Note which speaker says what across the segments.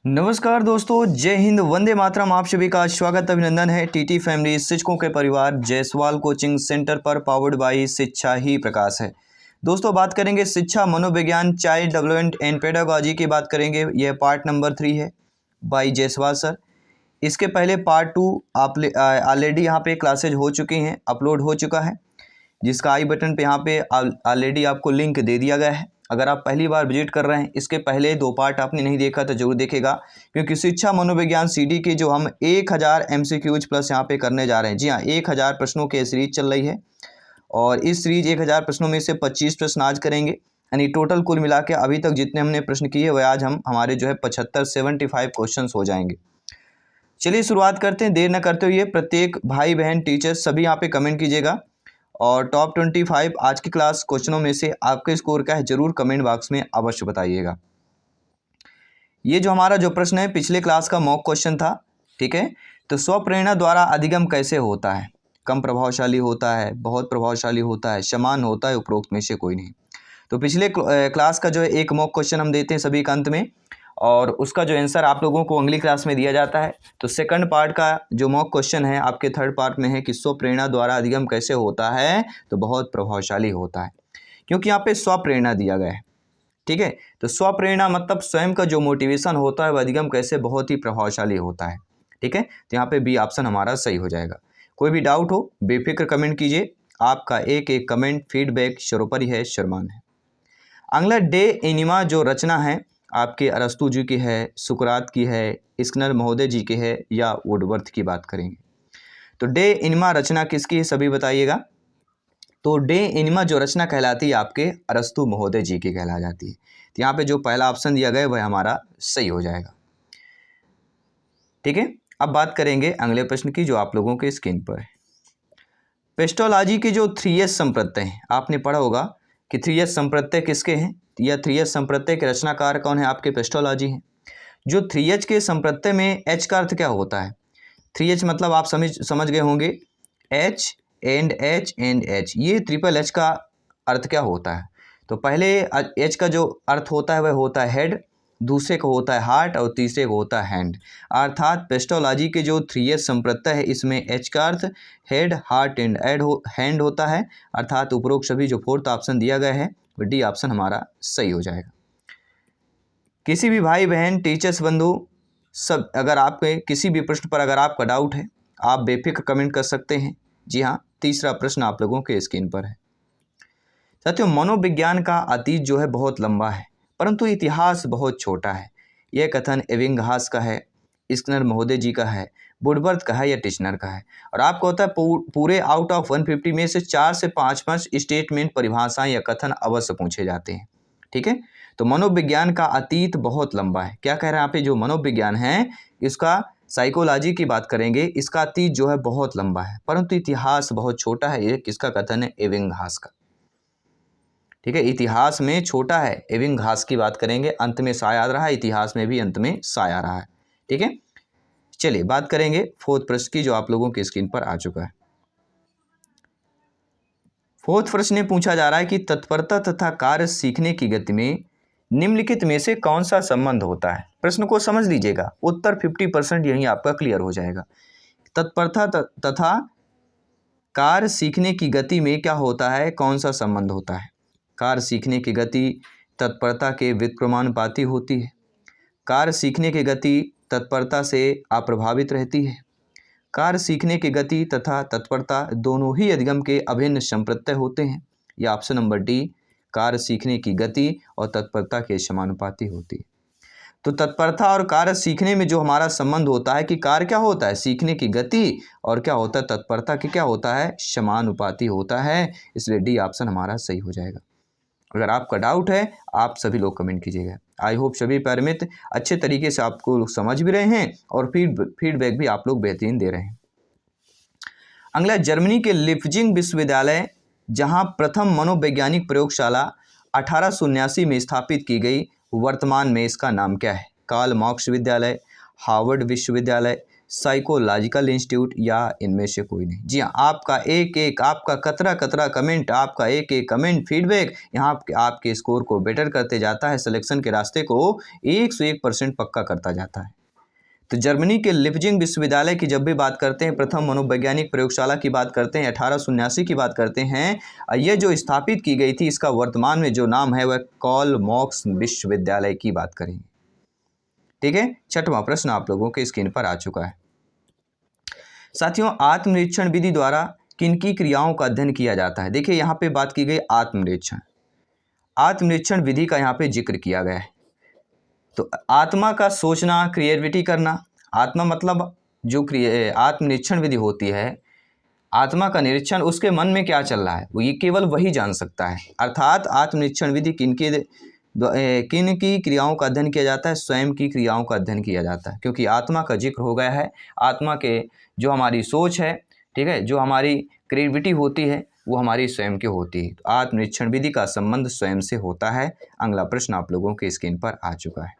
Speaker 1: नमस्कार दोस्तों, जय हिंद, वंदे मातरम। आप सभी का स्वागत अभिनंदन है टीटी फैमिली शिक्षकों के परिवार जायसवाल कोचिंग सेंटर पर, पावर्ड बाई शिक्षा ही प्रकाश है। दोस्तों, बात करेंगे शिक्षा मनोविज्ञान चाइल्ड डेवलपमेंट एंड पेडागोजी की बात करेंगे। यह पार्ट नंबर 3 है बाई जायसवाल सर। इसके पहले पार्ट 2 आप ऑलरेडी यहाँ पे क्लासेज हो चुकी हैं, अपलोड हो चुका है, जिसका आई बटन पे यहाँ पे ऑलरेडी आपको लिंक दे दिया गया है। अगर आप पहली बार विजिट कर रहे हैं, इसके पहले 2 पार्ट आपने नहीं देखा तो जरूर देखेगा, क्योंकि शिक्षा मनोविज्ञान सीडी के जो हम 1000 एमसीक्यूज प्लस यहाँ पे करने जा रहे हैं। जी हाँ, 1000 प्रश्नों की सीरीज चल रही है और इस सीरीज 1000 प्रश्नों में से 25 प्रश्न आज करेंगे। यानी टोटल कुल मिला के अभी तक जितने हमने प्रश्न किए वह आज हमारे जो है 75 क्वेश्चन हो जाएंगे। चलिए शुरुआत करते हैं, देर न करते हुए। प्रत्येक भाई बहन टीचर्स सभी यहाँ पे कमेंट कीजिएगा और टॉप 25 आज की क्लास क्वेश्चनों में से आपके स्कोर का है जरूर कमेंट बॉक्स में अवश्य बताइएगा। ये जो हमारा जो प्रश्न है पिछले क्लास का मॉक क्वेश्चन था, ठीक है। तो स्वप्रेरणा द्वारा अधिगम कैसे होता है? कम प्रभावशाली होता है, बहुत प्रभावशाली होता है, समान होता है, उपरोक्त में से कोई नहीं। तो पिछले क्लास का जो है एक मॉक क्वेश्चन हम देते हैं सभी के अंत में, और उसका जो आंसर आप लोगों को अगली क्लास में दिया जाता है। तो सेकंड पार्ट का जो मॉक क्वेश्चन है आपके थर्ड पार्ट में है कि स्वप्रेरणा द्वारा अधिगम कैसे होता है? तो बहुत प्रभावशाली होता है, क्योंकि यहाँ पे स्वप्रेरणा दिया गया है, ठीक है। तो स्वप्रेरणा मतलब स्वयं का जो मोटिवेशन होता है वह अधिगम कैसे बहुत ही प्रभावशाली होता है, ठीक है। तो यहाँ पे बी ऑप्शन हमारा सही हो जाएगा। कोई भी डाउट हो बेफिक्र कमेंट कीजिए, आपका एक एक कमेंट फीडबैक सर्वोपरि है, शर्मान है। अगला डे एनिमा जो रचना है आपके अरस्तु जी की है, सुकरात की है, स्किनर महोदय जी की है, या वुडवर्थ की बात करेंगे। तो डे एनिमा रचना किसकी है सभी बताइएगा। तो डे एनिमा जो रचना कहलाती है आपके अरस्तु महोदय जी की कहला जाती है। तो यहाँ पे जो पहला ऑप्शन दिया गया वह हमारा सही हो जाएगा, ठीक है। अब बात करेंगे अगले प्रश्न की जो आप लोगों के स्क्रीन पर है। पेस्टोलॉजी की जो 3S संप्रत्यय है, आपने पढ़ा होगा कि 3S संप्रत्यय किसके हैं, या 3S संप्रत्यय के रचनाकार कौन है? आपके पेस्टोलॉजी हैं। जो 3H के संप्रत्यय में H का अर्थ क्या होता है? 3H मतलब आप समझ गए होंगे, H and H and H, ये ट्रिपल H का अर्थ क्या होता है? तो पहले H का जो अर्थ होता है वह होता है हेड, दूसरे को होता है हार्ट और तीसरे को होता है हैंड। अर्थात पेस्टोलॉजी के जो 3S संप्रत्यय है इसमें H का अर्थ हेड, हार्ट एंड हैंड होता है। अर्थात उपरोक्त सभी जो फोर्थ ऑप्शन दिया गया है डी ऑप्शन हमारा सही हो जाएगा। किसी भी भाई बहन टीचर्स बंधु सब, अगर आपके किसी भी प्रश्न पर अगर आपका डाउट है आप बेफिक्र कमेंट कर सकते हैं। जी हाँ, तीसरा प्रश्न आप लोगों के स्क्रीन पर है। साथियों, मनोविज्ञान का अतीत जो है बहुत लंबा है, परंतु इतिहास बहुत छोटा है। यह कथन एबिंगहास का है, स्किनर महोदय जी का है, वुडवर्थ का है, या टिश्नर का है। और आपको होता है पूरे आउट ऑफ 150 में से 4 से 5 स्टेटमेंट, परिभाषाएं या कथन अवश्य पूछे जाते हैं, ठीक है। तो मनोविज्ञान का अतीत बहुत लंबा है। क्या कह रहे हैं यहाँ पे? जो मनोविज्ञान है इसका साइकोलॉजी की बात करेंगे, इसका अतीत जो है बहुत लंबा है, परंतु इतिहास बहुत छोटा है। ये किसका कथन है? एबिंगहास का, ठीक है। इतिहास में छोटा है, एबिंगहास की बात करेंगे। अंत में सा याद रहा है, इतिहास में भी अंत में सा आ रहा है, ठीक है। चलिए बात करेंगे फोर्थ प्रश्न की जो आप लोगों की स्क्रीन पर आ चुका है। फोर्थ प्रश्न में पूछा जा रहा है कि तत्परता तथा कार्य सीखने की गति में निम्नलिखित में से कौन सा संबंध होता है? प्रश्न को समझ लीजिएगा, उत्तर 50% यही आपका क्लियर हो जाएगा। तत्परता तथा कार्य सीखने की गति में क्या होता है, कौन सा संबंध होता है? कार्य सीखने की गति तत्परता के व्युत्क्रमानुपाती होती है। कार्य सीखने की गति तत्परता से अप्रभावित रहती है। कार्य सीखने की गति तथा तत्परता दोनों ही अधिगम के अभिन्न संप्रत्यय होते हैं। यह ऑप्शन नंबर डी, कार्य सीखने की गति और तत्परता के समानुपाती होती है। तो तत्परता और कार्य सीखने में जो हमारा संबंध होता है कि कार्य क्या होता है? सीखने की गति, और क्या होता है? तत्परता की क्या होता है? समानुपाती होता है। इसलिए डी ऑप्शन हमारा सही हो जाएगा। अगर आपका डाउट है आप सभी लोग कमेंट कीजिएगा। आई होप सभी प्यारे मित्र अच्छे तरीके से आपको समझ भी रहे हैं और फीडबैक भी आप लोग बेहतरीन दे रहे हैं। अगला, जर्मनी के लिप्जिंग विश्वविद्यालय जहां प्रथम मनोवैज्ञानिक प्रयोगशाला 1879 में स्थापित की गई, वर्तमान में इसका नाम क्या है? कार्ल मार्क्स विश्वविद्यालय, हार्वर्ड विश्वविद्यालय, साइकोलॉजिकल इंस्टीट्यूट या इनमें से कोई नहीं। जी हाँ, आपका एक एक आपका कतरा कतरा कमेंट, आपका एक एक कमेंट फीडबैक यहाँ आपके स्कोर को बेटर करते जाता है, सिलेक्शन के रास्ते को 101% पक्का करता जाता है। तो जर्मनी के लिप्जिंग विश्वविद्यालय की जब भी बात करते हैं, प्रथम मनोवैज्ञानिक प्रयोगशाला की बात करते हैं, 1879 की बात करते हैं, ये जो स्थापित की गई थी, इसका वर्तमान में जो नाम है वह कार्ल मार्क्स विश्वविद्यालय की बात करेंगे। ठीक है, छठवां प्रश्न आप लोगों के स्क्रीन पर आ चुका है। साथियों, आत्मनिरीक्षण विधि द्वारा किनकी क्रियाओं का अध्ययन किया जाता है? देखिए यहाँ पे बात की गई आत्मनिरीक्षण, आत्मनिरीक्षण विधि का यहाँ पे जिक्र किया गया है। तो आत्मा का सोचना, क्रिएटिविटी करना, आत्मा मतलब जो आत्मनिरीक्षण विधि होती है, आत्मा का निरीक्षण, उसके मन में क्या चल रहा है वो ये केवल वही जान सकता है। अर्थात आत्मनिरीक्षण विधि किन की क्रियाओं का अध्ययन किया जाता है? स्वयं की क्रियाओं का अध्ययन किया जाता है, क्योंकि आत्मा का जिक्र हो गया है। आत्मा के जो हमारी सोच है, ठीक है, जो हमारी क्रिएटिविटी होती है वो हमारी स्वयं की होती है। तो आत्मनिरीक्षण विधि का संबंध स्वयं से होता है। अगला प्रश्न आप लोगों के स्क्रीन पर आ चुका है।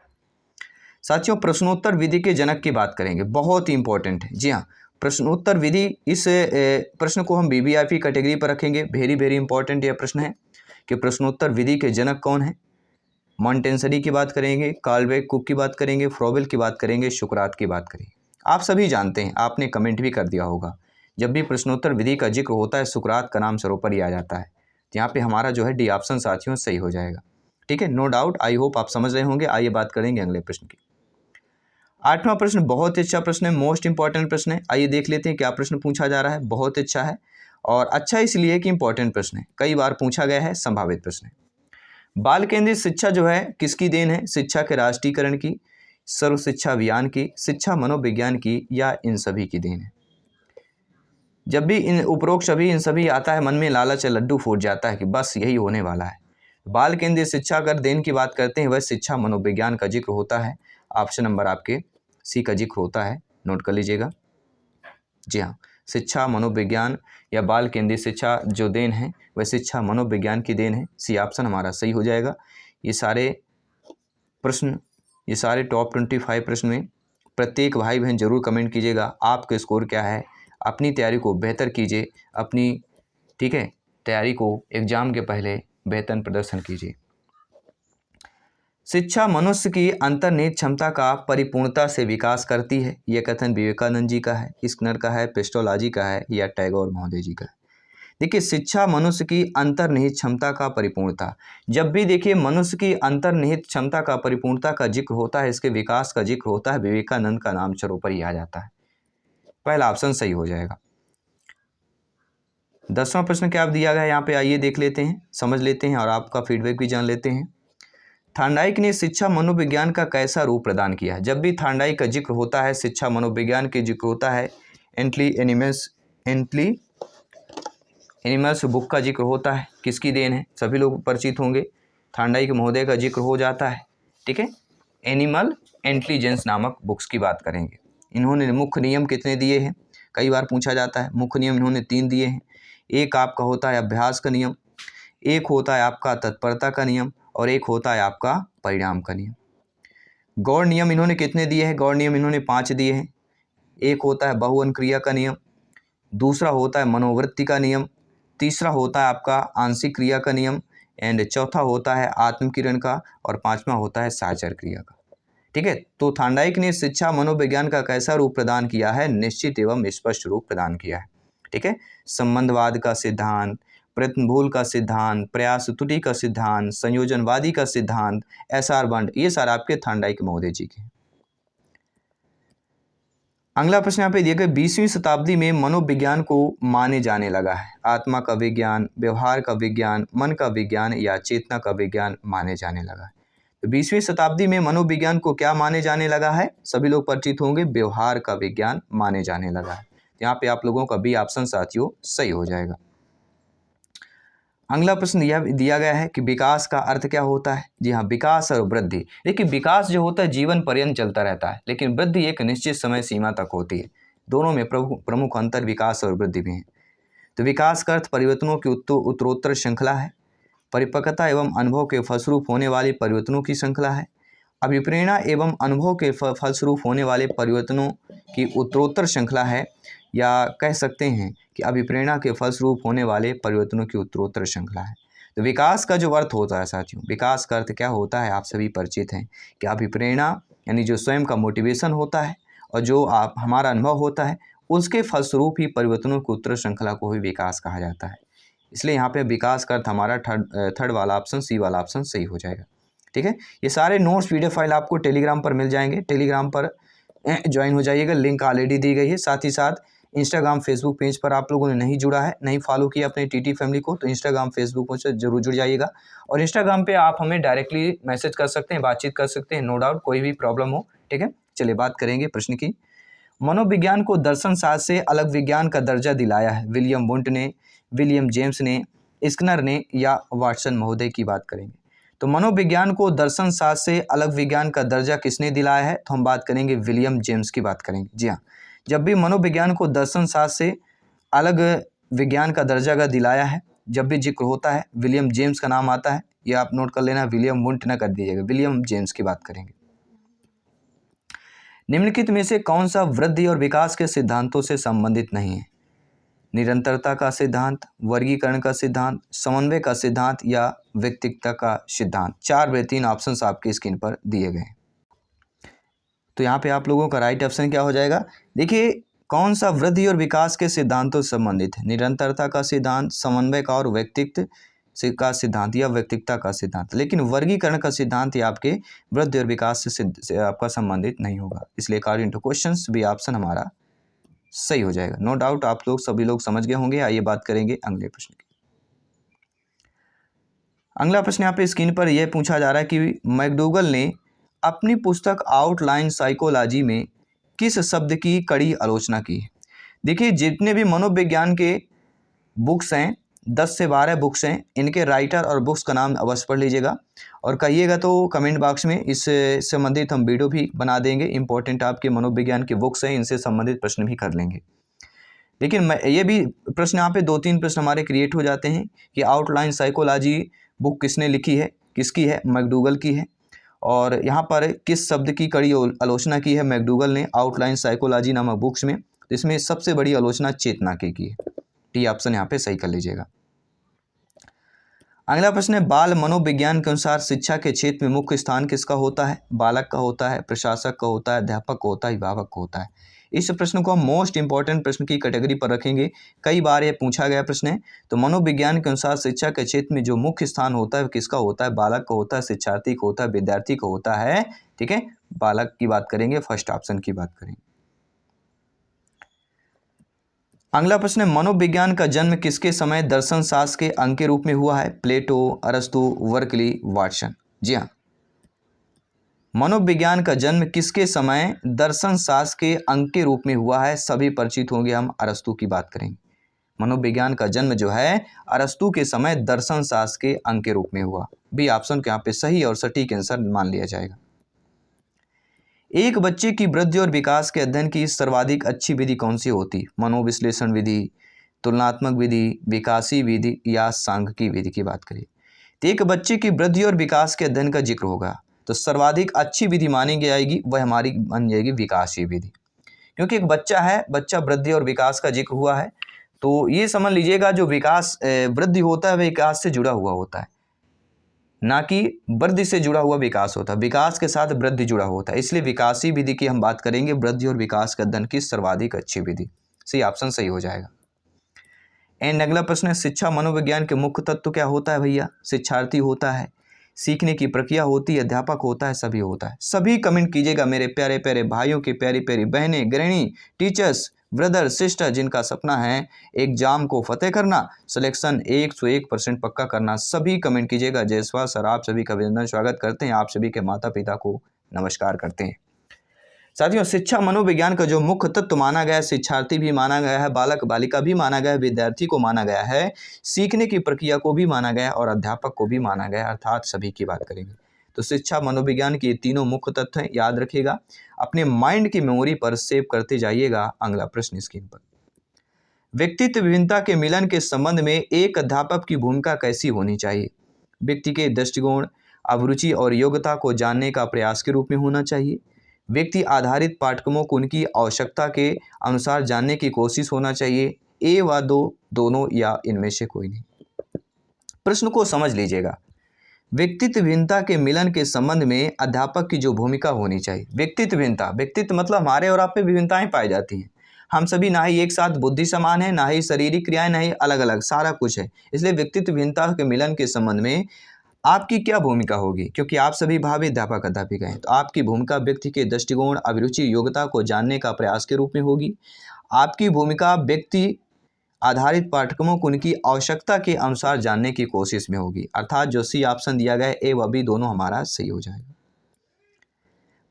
Speaker 1: साथियों, प्रश्नोत्तर विधि के जनक की बात करेंगे, बहुत ही इंपॉर्टेंट है। जी हाँ, प्रश्नोत्तर विधि, इस प्रश्न को हम वीवीआईपी कैटेगरी पर रखेंगे। वेरी वेरी इंपॉर्टेंट यह प्रश्न है कि प्रश्नोत्तर विधि के जनक कौन है। मॉन्टेसरी की बात करेंगे, कार्ल कुक की बात करेंगे, फ्रोबेल की बात करेंगे, सुकरात की बात करेंगे। आप सभी जानते हैं, आपने कमेंट भी कर दिया होगा, जब भी प्रश्नोत्तर विधि का जिक्र होता है सुकरात का नाम सर्वोपरि आ जाता है। यहाँ पे हमारा जो है डी ऑप्शन साथियों सही हो जाएगा। ठीक है, नो डाउट, आई होप आप समझ रहे होंगे। आइए बात करेंगे अगले प्रश्न की। आठवां प्रश्न बहुत ही अच्छा प्रश्न है, मोस्ट इंपॉर्टेंट प्रश्न है। आइए देख लेते हैं क्या प्रश्न पूछा जा रहा है। बहुत अच्छा है, और अच्छा इसलिए कि इंपॉर्टेंट प्रश्न है, कई बार पूछा गया है, संभावित प्रश्न है। बाल केंद्रित शिक्षा जो है किसकी देन है? शिक्षा के राष्ट्रीयकरण की, सर्व शिक्षा अभियान की, शिक्षा मनोविज्ञान की, या इन सभी की देन है? जब भी इन उपरोक्त सभी इन सभी आता है, मन में लालच लड्डू फूट जाता है कि बस यही होने वाला है। बाल केंद्रित शिक्षा अगर देन की बात करते हैं, वह शिक्षा मनोविज्ञान का जिक्र होता है। ऑप्शन नंबर आपके सी का जिक्र होता है, नोट कर लीजिएगा। जी हाँ, शिक्षा मनोविज्ञान या बाल केंद्रित शिक्षा जो देन है वह शिक्षा मनोविज्ञान की देन है। सी ऑप्शन हमारा सही हो जाएगा। ये सारे प्रश्न, ये सारे टॉप 25 प्रश्न में प्रत्येक भाई बहन जरूर कमेंट कीजिएगा आपके स्कोर क्या है। अपनी तैयारी को बेहतर कीजिए, अपनी, ठीक है, तैयारी को एग्जाम के पहले बेहतर प्रदर्शन कीजिए। शिक्षा मनुष्य की अंतर्निहित क्षमता का परिपूर्णता से विकास करती है। यह कथन विवेकानंद जी का है, स्किनर का है, पेस्टोलॉजी का है, या टैगोर महोदय जी का है? देखिए, शिक्षा मनुष्य की अंतर्निहित क्षमता का परिपूर्णता, जब भी देखिए मनुष्य की अंतर्निहित क्षमता का परिपूर्णता का जिक्र होता है, इसके विकास का जिक्र होता है, विवेकानंद का नाम सर्वोपरि आ जाता है। पहला ऑप्शन सही हो जाएगा। 10वां प्रश्न क्या दिया गया है यहाँ पे, आइए देख लेते हैं, समझ लेते हैं और आपका फीडबैक भी जान लेते हैं। थार्नडाइक ने शिक्षा मनोविज्ञान का कैसा रूप प्रदान किया है? जब भी थार्नडाइक का जिक्र होता है, शिक्षा मनोविज्ञान के जिक्र होता है, एंटली एनिमल्स बुक का जिक्र होता है, किसकी देन है? सभी लोग परिचित होंगे, थार्नडाइक महोदय का जिक्र हो जाता है। ठीक है, एनिमल इंटेलिजेंस नामक बुक्स की बात करेंगे। इन्होंने मुख्य नियम कितने दिए हैं? कई बार पूछा जाता है। मुख्य नियम इन्होंने 3 दिए हैं। एक आपका होता है अभ्यास का नियम, एक होता है आपका तत्परता का नियम, और एक होता है आपका परिणाम का नियम। गौड़ नियम इन्होंने कितने दिए हैं? गौड़ नियम इन्होंने 5 दिए हैं। एक होता है बहुवचन क्रिया का नियम, दूसरा होता है मनोवृत्ति का नियम, तीसरा होता है आपका आंशिक क्रिया का नियम, एंड चौथा होता है आत्मकिरण का, और 5वां होता है साचर क्रिया का। ठीक है, तो थार्नडाइक ने शिक्षा मनोविज्ञान का कैसा रूप प्रदान किया है? निश्चित एवं स्पष्ट रूप प्रदान किया है। ठीक है, संबंधवाद का सिद्धांत, प्रयत्नभूल का सिद्धांत, प्रयास त्रुटि का सिद्धांत, संयोजनवादी का सिद्धांत, एसआर बंड, ये सारे आपके थार्नडाइक महोदय जी के। अगला प्रश्न यहाँ पे दिया गया, 20वीं शताब्दी में मनोविज्ञान को माने जाने लगा है। आत्मा का विज्ञान, व्यवहार का विज्ञान, मन का विज्ञान, या चेतना का विज्ञान माने जाने लगा है। तो 20वीं शताब्दी में मनोविज्ञान को क्या माने जाने लगा है? सभी लोग परिचित होंगे, व्यवहार का विज्ञान माने जाने लगा है। यहाँ पे आप लोगों का बी ऑप्शन साथियों सही हो जाएगा। अगला प्रश्न दिया गया है कि विकास का अर्थ क्या होता है? जी हाँ, विकास और वृद्धि। देखिए, विकास जो होता है जीवन पर्यंत चलता रहता है, लेकिन वृद्धि एक निश्चित समय सीमा तक होती है। दोनों में प्रमुख अंतर विकास और वृद्धि भी है। तो विकास का अर्थ परिवर्तनों की उत्तरोत्तर श्रृंखला है, परिपक्वता एवं अनुभव के फलस्वरूप होने वाली परिवर्तनों की श्रृंखला है, अभिप्रेरणा एवं अनुभव के फलस्वरूप होने वाले परिवर्तनों की उत्तरोत्तर श्रृंखला है, या कह सकते हैं कि अभिप्रेरणा के फलस्वरूप होने वाले परिवर्तनों की उत्तरोत्तर श्रृंखला है। तो विकास का जो अर्थ होता है साथियों, विकास का अर्थ क्या होता है आप सभी परिचित हैं कि अभिप्रेरणा यानी जो स्वयं का मोटिवेशन होता है और जो आप हमारा अनुभव होता है उसके फलस्वरूप ही परिवर्तनों की उत्तर श्रृंखला को ही विकास कहा जाता है। इसलिए यहाँ पे विकास का अर्थ हमारा थर्ड वाला ऑप्शन, सी वाला ऑप्शन सही हो जाएगा। ठीक है, ये सारे नोट्स PDF फाइल आपको टेलीग्राम पर मिल जाएंगे, टेलीग्राम पर ज्वाइन हो जाइएगा, लिंक ऑलरेडी दी गई है। साथ ही साथ इंस्टाग्राम फेसबुक पेज पर आप लोगों ने नहीं जुड़ा है, नहीं फॉलो किया अपने TT फैमिली को, तो इंस्टाग्राम फेसबुक से जरूर जुड़ जाइएगा। और इंस्टाग्राम पे आप हमें डायरेक्टली मैसेज कर सकते हैं, बातचीत कर सकते हैं, नो डाउट, कोई भी प्रॉब्लम हो। ठीक है, चलिए बात करेंगे प्रश्न की। मनोविज्ञान को दर्शन शास्त्र से अलग विज्ञान का दर्जा दिलाया है, विलियम वुंट ने, विलियम जेम्स ने, स्किनर ने या वाटसन महोदय की बात करेंगे। तो मनोविज्ञान को दर्शन शास्त्र से अलग विज्ञान का दर्जा किसने दिलाया है, तो हम बात करेंगे विलियम जेम्स की बात करेंगे। जी हाँ, जब भी मनोविज्ञान को दर्शन शास्त्र से अलग विज्ञान का दर्जा का दिलाया है, जब भी जिक्र होता है विलियम जेम्स का नाम आता है, ये आप नोट कर लेना, विलियम वुंट ना कर दीजिएगा, विलियम जेम्स की बात करेंगे। निम्नलिखित में से कौन सा वृद्धि और विकास के सिद्धांतों से संबंधित नहीं है? निरंतरता का सिद्धांत, वर्गीकरण का सिद्धांत, समन्वय का सिद्धांत या व्यक्तिगतता का सिद्धांत। 4 ऑप्शंस आपकी स्क्रीन पर दिए गए हैं। तो यहाँ पे आप लोगों का राइट ऑप्शन क्या हो जाएगा? देखिए, कौन सा वृद्धि और विकास के सिद्धांतों से संबंधित है? निरंतरता का सिद्धांत, समन्वय का और व्यक्तित्व का सिद्धांत या व्यक्तिगतता का सिद्धांत। लेकिन वर्गीकरण का सिद्धांत ही आपके वृद्धि और विकास से आपका संबंधित नहीं होगा। इसलिए according to questions B option हमारा सही हो जाएगा। नो डाउट आप लोग सभी लोग समझ गए होंगे। आइए बात करेंगे अगले प्रश्न की। अगला प्रश्न यहाँ पे स्क्रीन पर यह पूछा जा रहा है कि मैकडूगल ने अपनी पुस्तक आउटलाइन साइकोलॉजी में किस शब्द की कड़ी आलोचना की है? देखिए, जितने भी मनोविज्ञान के बुक्स हैं, 10 से 12 बुक्स हैं, इनके राइटर और बुक्स का नाम अवश्य पढ़ लीजिएगा और कहिएगा तो कमेंट बॉक्स में इससे संबंधित हम वीडियो भी बना देंगे। इंपॉर्टेंट आपके मनोविज्ञान के बुक्स हैं, इनसे संबंधित प्रश्न भी कर लेंगे। लेकिन ये भी प्रश्न यहाँ पे 2-3 प्रश्न हमारे क्रिएट हो जाते हैं कि आउटलाइन साइकोलॉजी बुक किसने लिखी है, किसकी है? मैकडूगल की है। और यहाँ पर किस शब्द की कड़ी आलोचना की है मैकडूगल ने आउटलाइन साइकोलॉजी नामक बुक्स में? तो इसमें सबसे बड़ी आलोचना चेतना की है। डी ऑप्शन यहाँ पे सही कर लीजिएगा। अगला प्रश्न है, बाल मनोविज्ञान के अनुसार शिक्षा के क्षेत्र में मुख्य स्थान किसका होता है? बालक का होता है, प्रशासक का होता है, अध्यापक का होता है, अभिभावक का होता है। इस प्रश्न को हम मोस्ट इंपॉर्टेंट प्रश्न की कैटेगरी पर रखेंगे। कई बार ये पूछा गया प्रश्न है। तो मनोविज्ञान के अनुसार शिक्षा के क्षेत्र में जो मुख्य स्थान होता है किसका होता है? बालक का होता है, शिक्षार्थी का होता है, विद्यार्थी का होता है। ठीक है, बालक की बात करेंगे, फर्स्ट ऑप्शन की बात करेंगे। अगला प्रश्न है, मनोविज्ञान का जन्म किसके समय दर्शन शास्त्र के अंग के रूप में हुआ है? प्लेटो, अरस्तु, वर्कली, वाटसन। जी हाँ, मनोविज्ञान का जन्म किसके समय दर्शन शास्त्र के अंग के रूप में हुआ है? सभी परिचित होंगे, हम अरस्तु की बात करेंगे। मनोविज्ञान का जन्म जो है अरस्तु के समय दर्शन शास्त्र के अंग के रूप में हुआ। बी ऑप्शन के यहाँ पे सही और सटीक आंसर मान लिया जाएगा। एक बच्चे की वृद्धि और विकास के अध्ययन की सर्वाधिक अच्छी विधि कौन सी होती? मनोविश्लेषण विधि, तुलनात्मक विधि, विकासी विधि या सांख्यिकी विधि की बात करें। तो एक बच्चे की वृद्धि और विकास के अध्ययन का जिक्र होगा तो सर्वाधिक अच्छी विधि मानी जाएगी वह हमारी बन जाएगी विकासी विधि। क्योंकि एक बच्चा है, बच्चा वृद्धि और विकास का जिक्र हुआ है, तो ये समझ लीजिएगा जो विकास वृद्धि होता है वह विकास से जुड़ा हुआ होता है, ना कि वृद्धि से जुड़ा हुआ विकास होता है। विकास के साथ वृद्धि जुड़ा होता है, इसलिए विकासी विधि की हम बात करेंगे। वृद्धि और विकास के अध्ययन की सर्वाधिक अच्छी विधि, सी ऑप्शन सही हो जाएगा। एंड अगला प्रश्न है, शिक्षा मनोविज्ञान के मुख्य तत्व क्या होता है भैया? शिक्षार्थी होता है, सीखने की प्रक्रिया होती है, अध्यापक होता है, सभी होता है। सभी कमेंट कीजिएगा मेरे प्यारे प्यारे भाइयों की प्यारी प्यारी बहनें, गृहिणी, टीचर्स, ब्रदर, सिस्टर, जिनका सपना है एग्जाम को फतेह करना, सिलेक्शन 101% पक्का करना। सभी कमेंट कीजिएगा। जयसवाल सर आप सभी का अभिनंदन, स्वागत करते हैं, आप सभी के माता पिता को नमस्कार करते हैं। साथियों, शिक्षा मनोविज्ञान का जो मुख्य तत्व माना गया है, शिक्षार्थी भी माना गया है, बालक बालिका भी माना गया है, विद्यार्थी को माना गया है, सीखने की प्रक्रिया को भी माना गया है और अध्यापक को भी माना गया है, अर्थात सभी की बात करेंगे। तो शिक्षा मनोविज्ञान के तीनों मुख्य तत्व हैं, याद रखिएगा, अपने माइंड की मेमोरी पर सेव करते जाइएगा। अगला प्रश्न स्क्रीन पर, व्यक्तित्व विभिन्नता के मिलन के संबंध में एक अध्यापक की भूमिका कैसी होनी चाहिए? व्यक्ति के दृष्टिकोण, अभिरुचि और योग्यता को जानने का प्रयास के रूप में होना चाहिए। व्यक्ति आधारित पाठ्यक्रमों को उनकी आवश्यकता के अनुसार जानने की कोशिश होना चाहिए। ए व दो, दोनों या इनमें से कोई नहीं। प्रश्न को समझ लीजिएगा। व्यक्तित्व भिन्नता के मिलन के संबंध में अध्यापक की जो भूमिका होनी चाहिए। व्यक्तित्व भिन्नता, व्यक्तित्व मतलब हमारे और आप में विभिन्नताएं पाई जाती हैं। हम सभी ना ही एक साथ बुद्धि समान है, ना ही शारीरिक क्रियाएं, ना ही अलग अलग, सारा कुछ है। इसलिए व्यक्तित्व भिन्नता के मिलन के संबंध में आपकी क्या भूमिका होगी, क्योंकि आप सभी भावी अध्यापक अध्यापिका हैं, तो आपकी भूमिका व्यक्ति के दृष्टिकोण, अभिरुचि, योग्यता को जानने का प्रयास के रूप में होगी। आपकी भूमिका व्यक्ति आधारित पाठ्यक्रमों को उनकी आवश्यकता के अनुसार जानने की कोशिश में होगी। अर्थात जो सी ऑप्शन दिया गया है ए व बी दोनों हमारा सही हो जाएगा।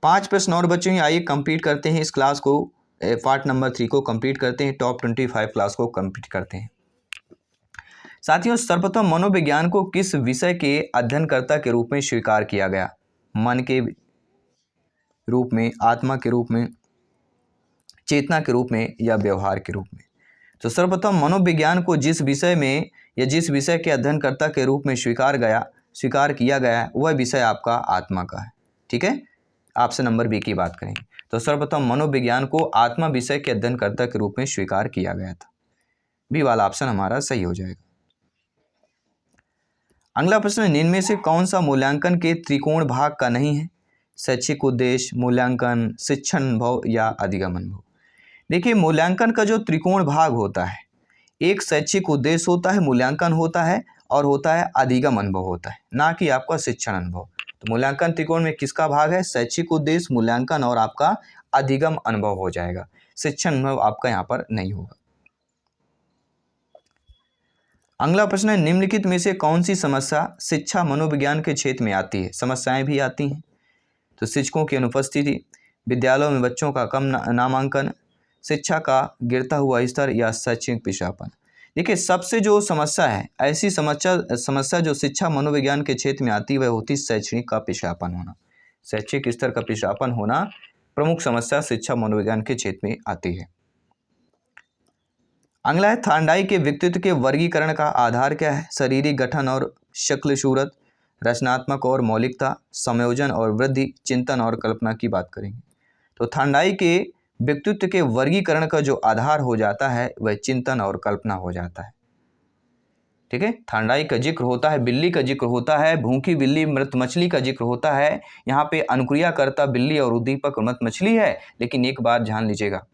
Speaker 1: 5 प्रश्न और बच्चों ही आइए कंप्लीट करते हैं इस क्लास को, पार्ट नंबर 3 को कंप्लीट करते हैं, टॉप 25 क्लास को कंप्लीट करते हैं। साथियों, सर्वप्रथम मनोविज्ञान को किस विषय के अध्ययनकर्ता के रूप में स्वीकार किया गया? मन के रूप में, आत्मा के रूप में, चेतना के रूप में या व्यवहार के रूप में? तो सर्वप्रथम मनोविज्ञान को जिस विषय में या जिस विषय के अध्ययनकर्ता के रूप में स्वीकार किया गया है वह विषय आपका आत्मा का है। ठीक है, ऑप्शन नंबर बी की बात करेंगे तो सर्वप्रथम मनोविज्ञान को आत्मा विषय के अध्ययनकर्ता के रूप में स्वीकार किया गया था। बी वाला ऑप्शन हमारा सही हो जाएगा। अगला प्रश्न, निम्न में से कौन सा मूल्यांकन के त्रिकोण भाग का नहीं है? शैक्षिक उद्देश्य, मूल्यांकन, शिक्षण अनुभव या अधिगम अनुभव? देखिए, मूल्यांकन का जो त्रिकोण भाग होता है, एक शैक्षिक उद्देश्य होता है, मूल्यांकन होता है और होता है अधिगम अनुभव होता है, ना कि आपका शिक्षण अनुभव। तो मूल्यांकन त्रिकोण में किसका भाग है? शैक्षिक उद्देश्य, मूल्यांकन और आपका अधिगम अनुभव हो जाएगा। शिक्षण अनुभव आपका यहाँ पर नहीं होगा। अगला प्रश्न है, निम्नलिखित में से कौन सी समस्या शिक्षा मनोविज्ञान के क्षेत्र में आती है? समस्याएं भी आती हैं। तो शिक्षकों की अनुपस्थिति, विद्यालयों में बच्चों का कम नामांकन, शिक्षा का गिरता हुआ स्तर या शैक्षणिक पिछड़ापन। देखिए, सबसे जो समस्या है, ऐसी समस्या जो शिक्षा मनोविज्ञान के क्षेत्र में आती है वह होती है शैक्षणिक का पिछड़ापन होना। शैक्षिक स्तर का पिछड़ापन होना प्रमुख समस्या शिक्षा मनोविज्ञान के क्षेत्र में आती है। अगला है, थार्नडाइक के व्यक्तित्व के वर्गीकरण का आधार क्या है? शारीरिक गठन और शक्ल सूरत, रचनात्मक और मौलिकता, संयोजन और वृद्धि, चिंतन और कल्पना की बात करेंगे। तो थार्नडाइक के व्यक्तित्व के वर्गीकरण का जो आधार हो जाता है वह चिंतन और कल्पना हो जाता है। ठीक है, थार्नडाइक का जिक्र होता है, बिल्ली का जिक्र होता है, भूखी बिल्ली, मृत मछली का जिक्र होता है। यहाँ पे अनुक्रिया करता बिल्ली और उद्दीपक मृत मछली है। लेकिन एक बात ध्यान लीजिएगा,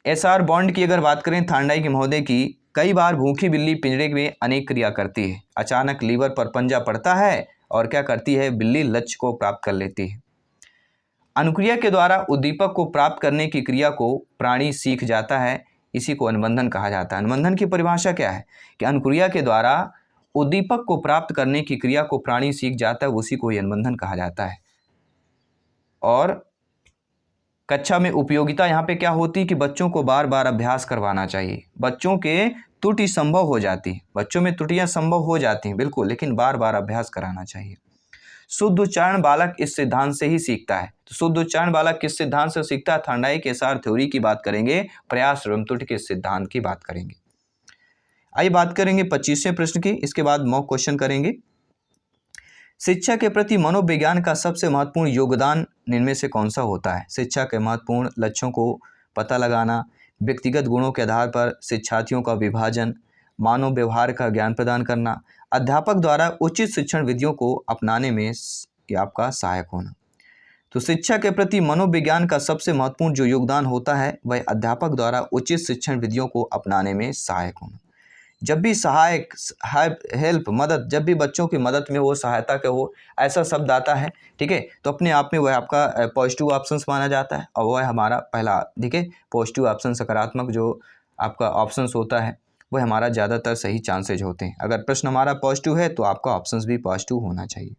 Speaker 1: एसआर बॉन्ड की अगर बात करें थार्नडाइक महोदय की, कई बार भूखी बिल्ली पिंजरे में अनेक क्रिया करती है। अचानक लीवर पर पंजा पड़ता है और क्या करती है? बिल्ली लक्ष्य को प्राप्त कर लेती है। अनुक्रिया के द्वारा उद्दीपक को प्राप्त करने की क्रिया को प्राणी सीख जाता है, इसी को अनुबंधन कहा जाता है। अनुबंधन की परिभाषा क्या है? कि अनुक्रिया के द्वारा उद्दीपक को प्राप्त करने की क्रिया को प्राणी सीख जाता है, उसी को ही अनुबंधन कहा जाता है। और कक्षा में उपयोगिता यहाँ पे क्या होती है कि बच्चों को बार बार अभ्यास करवाना चाहिए। बच्चों के त्रुटि संभव हो जाती है, बच्चों में त्रुटियां संभव हो जाती हैं बिल्कुल, लेकिन बार बार अभ्यास कराना चाहिए। शुद्ध उच्चारण बालक इस सिद्धांत से ही सीखता है। तो शुद्ध उच्चारण बालक किस सिद्धांत से सीखता है? थार्नडाइक एसआर थ्योरी की बात करेंगे, प्रयास एवं त्रुटि के सिद्धांत की बात करेंगे। आइए बात करेंगे 25वें प्रश्न की, इसके बाद मॉक क्वेश्चन करेंगे। शिक्षा के प्रति मनोविज्ञान का सबसे महत्वपूर्ण योगदान इनमें से कौन सा होता है? शिक्षा के महत्वपूर्ण लक्ष्यों को पता लगाना, व्यक्तिगत गुणों के आधार पर शिक्षार्थियों का विभाजन, मानव व्यवहार का ज्ञान प्रदान करना, अध्यापक द्वारा उचित शिक्षण विधियों को अपनाने में आपका सहायक होना। तो शिक्षा के प्रति मनोविज्ञान का सबसे महत्वपूर्ण जो योगदान होता है वह अध्यापक द्वारा उचित शिक्षण विधियों को अपनाने में सहायक होना। जब भी सहायक, हेल्प, मदद, जब भी बच्चों की मदद में हो, सहायता के हो, ऐसा शब्द आता है, ठीक है, तो अपने आप में वह आपका पॉजिटिव ऑप्शन माना जाता है और वह हमारा पहला, ठीक है, पॉजिटिव ऑप्शन, सकारात्मक जो आपका ऑप्शन होता है वह हमारा ज़्यादातर सही चांसेज होते हैं। अगर प्रश्न हमारा पॉजिटिव है तो आपका ऑप्शन भी पॉजिटिव होना चाहिए।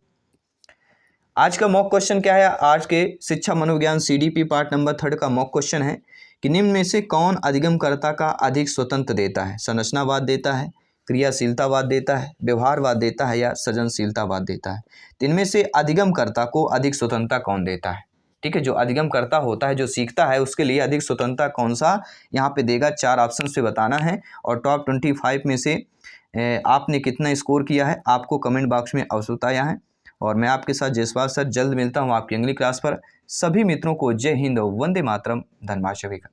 Speaker 1: आज का मॉक क्वेश्चन क्या है? आज के शिक्षा मनोविज्ञान सीडीपी पार्ट नंबर 3 का मॉक क्वेश्चन है कि निम्न में से कौन अधिगमकर्ता का अधिक स्वतंत्र देता है? संरचनावाद देता है, क्रियाशीलतावाद देता है, व्यवहारवाद देता है या सृजनशीलतावाद देता है? तो इनमें से अधिगमकर्ता को अधिक स्वतंत्रता कौन देता है? ठीक है, जो अधिगमकर्ता होता है, जो सीखता है, उसके लिए अधिक स्वतंत्रता कौन सा यहाँ पे देगा? 4 ऑप्शन पे बताना है और टॉप 25 में से आपने कितना स्कोर किया है आपको कमेंट बॉक्स में अवश्य बताया है। और मैं आपके साथ जायसवाल सर जल्द मिलता हूँ आपकी अगली क्लास पर। सभी मित्रों को जय हिंद, वंदे मातरम, धन्यवाद सभी का।